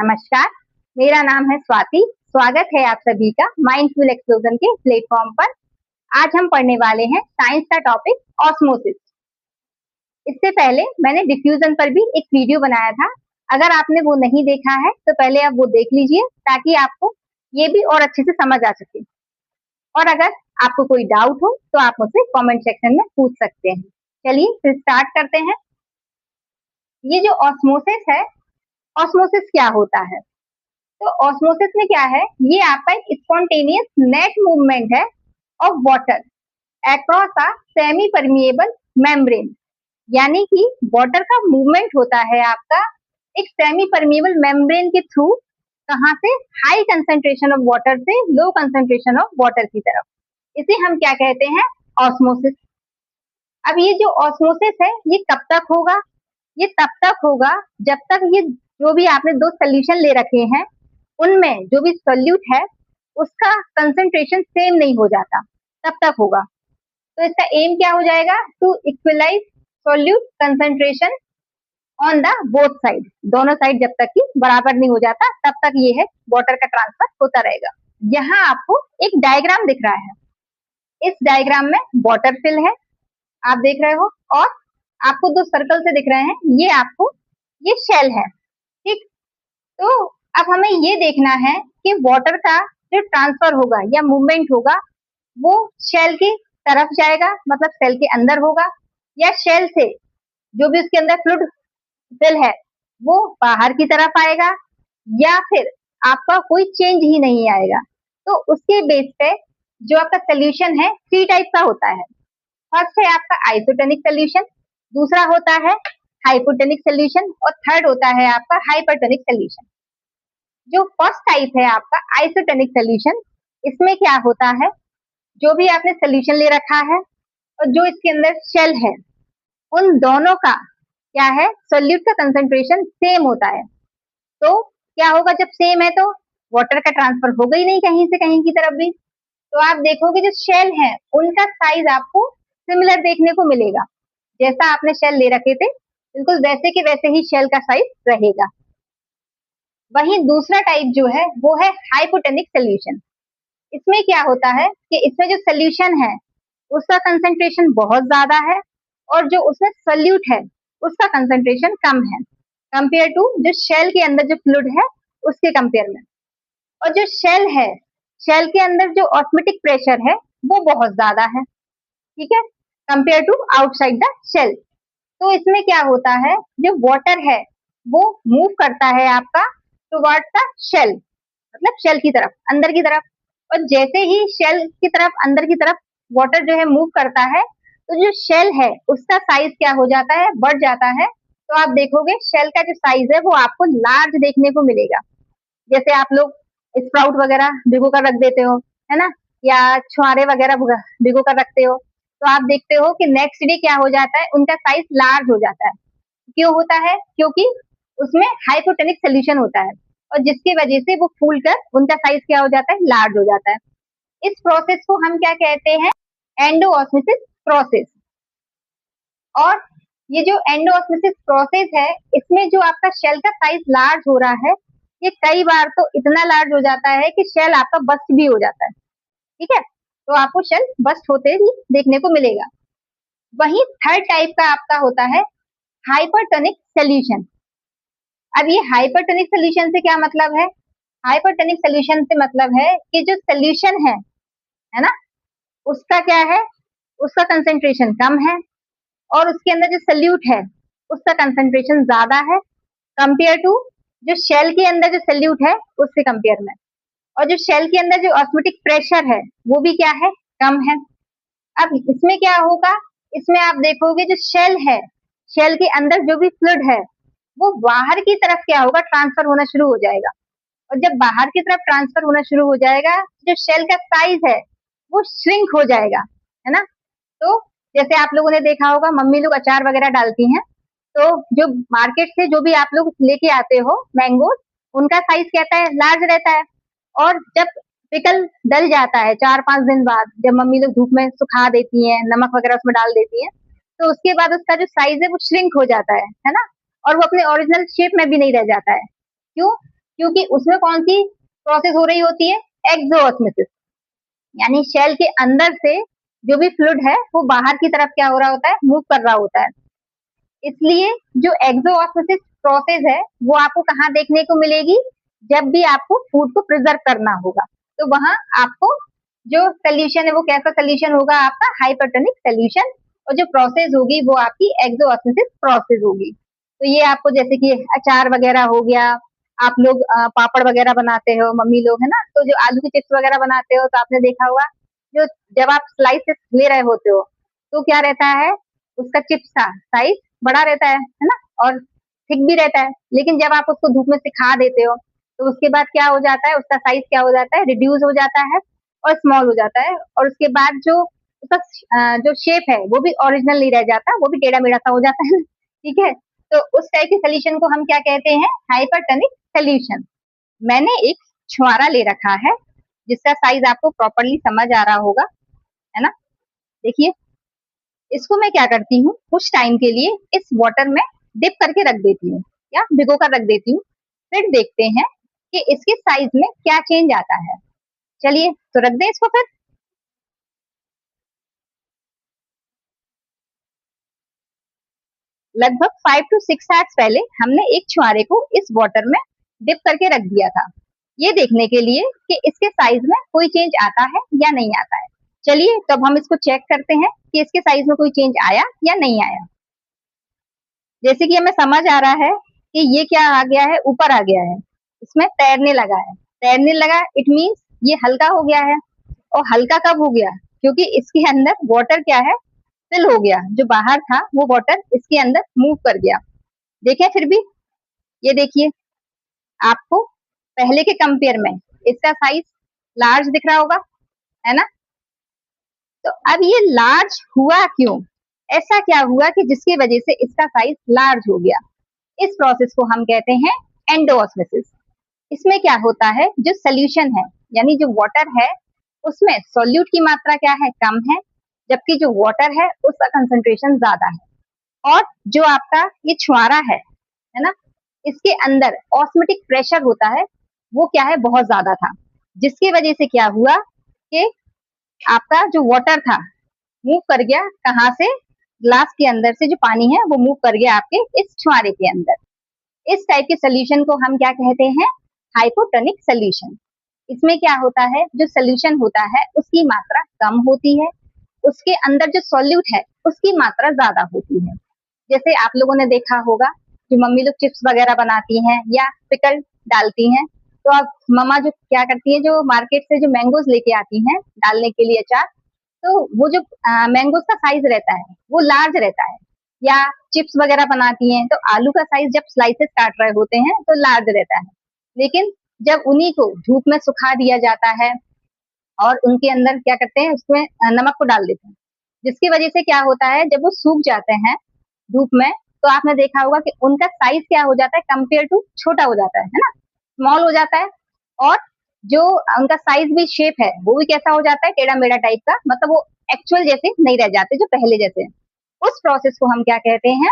नमस्कार, मेरा नाम है स्वाति। स्वागत है आप सभी का माइंडफुल एक्सप्लोजन के प्लेटफॉर्म पर। आज हम पढ़ने वाले हैं साइंस का टॉपिक ऑस्मोसिस। इससे पहले मैंने डिफ्यूजन पर भी एक वीडियो बनाया था। अगर आपने वो नहीं देखा है तो पहले आप वो देख लीजिए ताकि आपको ये भी और अच्छे से समझ आ सके। और अगर आपको कोई डाउट हो तो आप मुझसे कमेंट सेक्शन में पूछ सकते हैं। चलिए फिर स्टार्ट करते हैं। ये जो ऑस्मोसिस है, ऑस्मोसिस क्या होता है? तो ऑस्मोसिस में क्या है, ये आपका एक स्पॉन्टेनियस नेट मूवमेंट है of water across a semi permeable membrane. यानी कि वाटर का मूवमेंट होता है आपका एक सेमी परमिएबल मेम्ब्रेन के थ्रू, कहां से? हाई कंसेंट्रेशन ऑफ वाटर से लो कंसेंट्रेशन ऑफ वाटर की तरफ। इसे हम क्या कहते हैं? ऑस्मोसिस। अब ये जो ऑस्मोसिस है ये कब तक होगा? ये तब तक होगा जब तक ये जो भी आपने दो सोल्यूशन ले रखे हैं उनमें जो भी सोल्यूट है उसका कंसंट्रेशन सेम नहीं हो जाता, तब तक होगा। तो इसका एम क्या हो जाएगा? To equalise solute concentration on the both side. दोनों साइड जब तक कि बराबर नहीं हो जाता तब तक ये है वाटर का ट्रांसफर होता रहेगा। यहाँ आपको एक डायग्राम दिख रहा है। इस डायग्राम में वाटर फिल है, आप देख रहे हो, और आपको दो सर्कल से दिख रहे हैं, ये आपको ये शेल है। ठीक, तो अब हमें ये देखना है कि वाटर का जो ट्रांसफर होगा या मूवमेंट होगा वो शेल की तरफ जाएगा, मतलब शेल के अंदर होगा, या शेल से जो भी उसके अंदर फ्लूइड फिल है वो बाहर की तरफ आएगा, या फिर आपका कोई चेंज ही नहीं आएगा। तो उसके बेस पे जो आपका सोल्यूशन है 3 टाइप का होता है। फर्स्ट है आपका आइसोटोनिक सोल्यूशन, दूसरा होता है हाइपोटोनिक सोल्यूशन, और थर्ड होता है आपका हाइपरटोनिक सोल्यूशन। जो फर्स्ट टाइप है आपका आइसोटोनिक सोल्यूशन, इसमें क्या होता है, जो भी आपने सोल्यूशन ले रखा है और जो इसके अंदर शेल है उन दोनों का क्या है, सोल्यूट का कंसंट्रेशन सेम होता है। तो क्या होगा, जब सेम है तो वाटर का ट्रांसफर होगा ही नहीं कहीं से कहीं की तरफ भी। तो आप देखोगे जो शेल है उनका साइज आपको सिमिलर देखने को मिलेगा। जैसा आपने शेल ले रखे थे बिल्कुल वैसे के वैसे ही शेल का साइज रहेगा। वहीं दूसरा टाइप जो है वो है हाइपोटेनिक सोल्यूशन। इसमें क्या होता है कि इसमें जो सोल्यूशन है उसका कंसंट्रेशन बहुत ज्यादा है और जो उसमें सोल्यूट है उसका कंसंट्रेशन कम है, कंपेयर टू जो शेल के अंदर जो फ्लूइड है उसके कंपेयर में। और जो शेल है, शेल के अंदर जो ऑस्मोटिक प्रेशर है वो बहुत ज्यादा है, ठीक है, compare to outside the shell. तो इसमें क्या होता है, जो वाटर है वो मूव करता है आपका टुवर्ड्स द शेल, मतलब शेल की तरफ, अंदर की तरफ। और जैसे ही शेल की तरफ, अंदर की तरफ वाटर जो है मूव करता है तो जो शेल है उसका साइज क्या हो जाता है, बढ़ जाता है। तो आप देखोगे शेल का जो साइज है वो आपको लार्ज देखने को मिलेगा। जैसे आप लोग स्प्राउट वगैरह भिगो कर रख देते हो, है ना, या छुआरे वगैरह भिगो कर रखते हो, तो आप देखते हो कि नेक्स्ट डे क्या हो जाता है, उनका साइज लार्ज हो जाता है। क्यों होता है? क्योंकि उसमें हाइपोटेनिक सोल्यूशन होता है और जिसकी वजह से वो फूल कर उनका साइज क्या हो जाता है, लार्ज हो जाता है। इस प्रोसेस को हम क्या कहते हैं? Endosmosis process. और ये जो एंडोऑस्मोसिस प्रोसेस है इसमें जो आपका शेल का साइज लार्ज हो रहा है, ये कई बार तो इतना लार्ज हो जाता है कि शेल आपका बस्ट भी हो जाता है, ठीक है, तो आपको शेल बस्ट होते ही देखने को मिलेगा। वहीं थर्ड टाइप का आपका होता है हाइपरटोनिक सोल्यूशन। अब ये हाइपरटोनिक सोल्यूशन से क्या मतलब है? हाइपरटोनिक सोल्यूशन से मतलब है कि जो सोल्यूशन है ना, उसका क्या है, उसका कंसेंट्रेशन कम है और उसके अंदर जो सोल्यूट है उसका कंसेंट्रेशन ज्यादा है, कंपेयर टू जो शेल के अंदर जो सोल्यूट है उससे कंपेयर में। और जो शेल के अंदर जो ऑस्मोटिक प्रेशर है वो भी क्या है, कम है। अब इसमें क्या होगा, इसमें आप देखोगे जो शेल है, शेल के अंदर जो भी फ्लूइड है वो बाहर की तरफ क्या होगा, ट्रांसफर होना शुरू हो जाएगा। और जब बाहर की तरफ ट्रांसफर होना शुरू हो जाएगा जो शेल का साइज है वो श्रिंक हो जाएगा, है ना। तो जैसे आप लोगों ने देखा होगा मम्मी लोग अचार वगैरह डालती हैं, तो जो मार्केट से जो भी आप लोग लेके आते हो मैंगो, उनका साइज कहता है लार्ज रहता है। और जब पिकल डल जाता है 4-5 दिन बाद, जब मम्मी लोग धूप में सुखा देती हैं, नमक वगैरह उसमें डाल देती हैं, तो उसके बाद उसका जो साइज है वो श्रिंक हो जाता है ना, और वो अपने ओरिजिनल शेप में भी नहीं रह जाता है। क्यों? क्योंकि उसमें कौन सी प्रोसेस हो रही होती है, एक्सोऑस्मोसिस, यानी शेल के अंदर से जो भी फ्लूइड है वो बाहर की तरफ क्या हो रहा होता है, मूव कर रहा होता है। इसलिए जो एक्सोऑस्मोसिस प्रोसेस है वो आपको कहाँ देखने को मिलेगी, जब भी आपको फूड को प्रिजर्व करना होगा, तो वहां आपको जो सोल्यूशन है वो कैसा सोल्यूशन होगा, आपका हाइपरटोनिक सोल्यूशन, और जो प्रोसेस होगी वो आपकी एक्सोऑस्मोसिस प्रोसेस होगी। तो ये आपको जैसे कि अचार वगैरह हो गया, आप लोग पापड़ वगैरह बनाते हो, मम्मी लोग है ना, तो जो आलू के चिप्स वगैरह बनाते हो तो आपने देखा होगा, जो जब आप स्लाइसेस ले रहे होते हो तो क्या रहता है, उसका चिप्स का साइज बड़ा रहता है ना, और थिक भी रहता है। लेकिन जब आप उसको धूप में सिखा देते हो तो उसके बाद क्या हो जाता है, उसका साइज क्या हो जाता है, रिड्यूस हो जाता है और स्मॉल हो जाता है, और उसके बाद जो उसका जो शेप है वो भी ओरिजिनल नहीं रह जाता, वो भी टेढ़ा मेढ़ा सा हो जाता है। ठीक है, तो उस टाइप के सोल्यूशन को हम क्या कहते हैं, हाइपरटोनिक सोल्यूशन। मैंने एक छुआरा ले रखा है जिसका साइज आपको प्रॉपरली समझ आ रहा होगा, है ना। देखिए, इसको मैं क्या करती हूँ, कुछ टाइम के लिए इस वाटर में डिप करके रख देती हूँ या भिगो कर रख देती हूँ, फिर देखते हैं कि इसके साइज में क्या चेंज आता है। चलिए तो रख दें इसको फिर। लगभग 5 to 6 आवर्स पहले हमने एक छुआरे को इस वाटर में डिप करके रख दिया था, ये देखने के लिए कि इसके साइज में कोई चेंज आता है या नहीं आता है। चलिए तो अब हम इसको चेक करते हैं कि इसके साइज में कोई चेंज आया या नहीं आया। जैसे कि हमें समझ आ रहा है कि ये क्या आ गया है, ऊपर आ गया है, इसमें तैरने लगा है। तैरने लगा इट मीन्स ये हल्का हो गया है। और हल्का कब हो गया, क्योंकि इसके अंदर वाटर क्या है, फिल हो गया, जो बाहर था वो वाटर इसके अंदर मूव कर गया। देखें फिर भी, ये देखिए, आपको पहले के कंपेयर में इसका साइज लार्ज दिख रहा होगा, है ना। तो अब ये लार्ज हुआ क्यों, ऐसा क्या हुआ कि जिसकी वजह से इसका साइज लार्ज हो गया। इस प्रोसेस को हम कहते हैं एंडोऑस्मोसिस। इसमें क्या होता है, जो सोल्यूशन है यानी जो वाटर है उसमें सोल्यूट की मात्रा क्या है, कम है, जबकि जो वाटर है उसका कंसंट्रेशन ज्यादा है। और जो आपका ये छुआरा है ना, इसके अंदर ऑस्मोटिक प्रेशर होता है, वो क्या है, बहुत ज्यादा था, जिसकी वजह से क्या हुआ कि आपका जो वाटर था मूव कर गया, कहाँ से, ग्लास के अंदर से जो पानी है वो मूव कर गया आपके इस छुआरे के अंदर। इस टाइप के सोल्यूशन को हम क्या कहते हैं, हाइपोटोनिक सोल्यूशन। इसमें क्या होता है, जो सोल्यूशन होता है उसकी मात्रा कम होती है, उसके अंदर जो सॉल्यूट है उसकी मात्रा ज्यादा होती है। जैसे आप लोगों ने देखा होगा, जो मम्मी लोग चिप्स वगैरह बनाती हैं या पिकल डालती हैं, तो अब मम्मा जो क्या करती है, जो मार्केट से जो मैंगोज लेके आती हैं डालने के लिए अचार, तो वो जो मैंगोज का साइज रहता है वो लार्ज रहता है। या चिप्स वगैरह बनाती हैं तो आलू का साइज जब स्लाइसेस काट रहे होते हैं तो लार्ज रहता है, लेकिन जब उन्हीं को धूप में सुखा दिया जाता है और उनके अंदर क्या करते हैं, उसमें नमक को डाल देते हैं, जिसकी वजह से क्या होता है, जब वो सूख जाते हैं धूप में, तो आपने देखा होगा कि उनका साइज क्या हो जाता है, कंपेयर टू छोटा हो जाता है ना, स्मॉल हो जाता है। और जो उनका साइज भी, शेप है वो भी कैसा हो जाता है, टेढ़ा मेढ़ा टाइप का, मतलब वो एक्चुअल जैसे नहीं रह जाते जो पहले जैसे। उस प्रोसेस को हम क्या कहते हैं,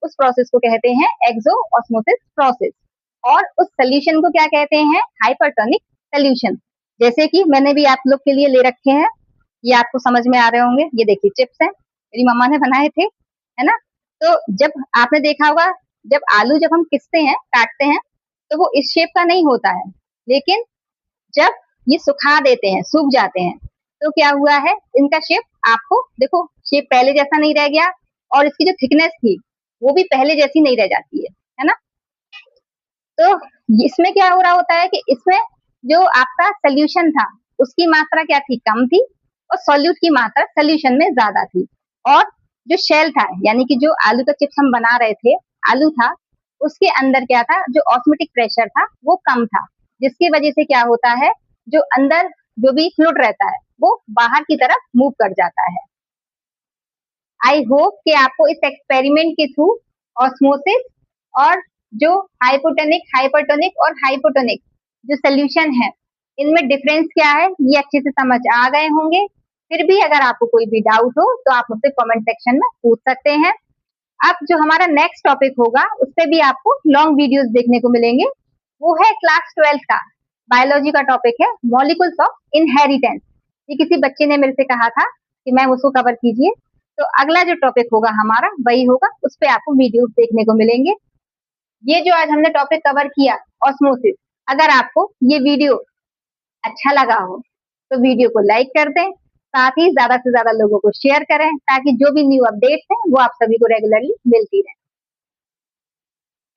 उस प्रोसेस को कहते हैं एक्सो ऑस्मोसिस प्रोसेस। और उस सोल्यूशन को क्या कहते हैं, हाइपरटोनिक सोल्यूशन। जैसे कि मैंने भी आप लोग के लिए ले रखे हैं, ये आपको समझ में आ रहे होंगे, ये देखिए चिप्स हैं, मेरी मम्मा ने बनाए थे, है ना। तो जब आपने देखा होगा, जब आलू जब हम किसते हैं, काटते हैं, तो वो इस शेप का नहीं होता है, लेकिन जब ये सुखा देते हैं, सूख जाते हैं, तो क्या हुआ है, इनका शेप आपको देखो, शेप पहले जैसा नहीं रह गया, और इसकी जो थिकनेस थी वो भी पहले जैसी नहीं रह जाती है ना। तो इसमें क्या हो रहा होता है कि इसमें जो आपका सोल्यूशन था उसकी मात्रा क्या थी, कम थी, और सॉल्यूट की मात्रा सोल्यूशन में ज्यादा थी। और जो शेल था, यानी कि जो आलू का चिप्स हम बना रहे थे, आलू था, उसके अंदर क्या था, जो ऑस्मोटिक प्रेशर था वो कम था, जिसकी वजह से क्या होता है, जो अंदर जो भी फ्लूइड रहता है वो बाहर की तरफ मूव कर जाता है। आई होप कि आपको इस एक्सपेरिमेंट के थ्रू ऑस्मोसिस और जो हाइपोटोनिक, हाइपरटोनिक और हाइपोटोनिक जो सोल्यूशन है, इनमें डिफरेंस क्या है ये अच्छे से समझ आ गए होंगे। फिर भी अगर आपको कोई भी डाउट हो तो आप मुझसे कमेंट सेक्शन में पूछ सकते हैं। अब जो हमारा नेक्स्ट टॉपिक होगा उस पे भी आपको लॉन्ग वीडियोस देखने को मिलेंगे। वो है क्लास 12 का बायोलॉजी का टॉपिक है मॉलिक्यूल्स ऑफ इनहेरिटेंस। ये किसी बच्चे ने मेरे से कहा था कि मैम उसको कवर कीजिए, तो अगला जो टॉपिक होगा हमारा वही होगा, उस पे आपको वीडियोस देखने को मिलेंगे। ये जो आज हमने टॉपिक कवर किया ऑस्मोसिस, अगर आपको ये वीडियो अच्छा लगा हो तो वीडियो को लाइक कर दें, साथ ही ज्यादा से ज्यादा लोगों को शेयर करें ताकि जो भी न्यू अपडेट्स हैं वो आप सभी को रेगुलरली मिलती रहे।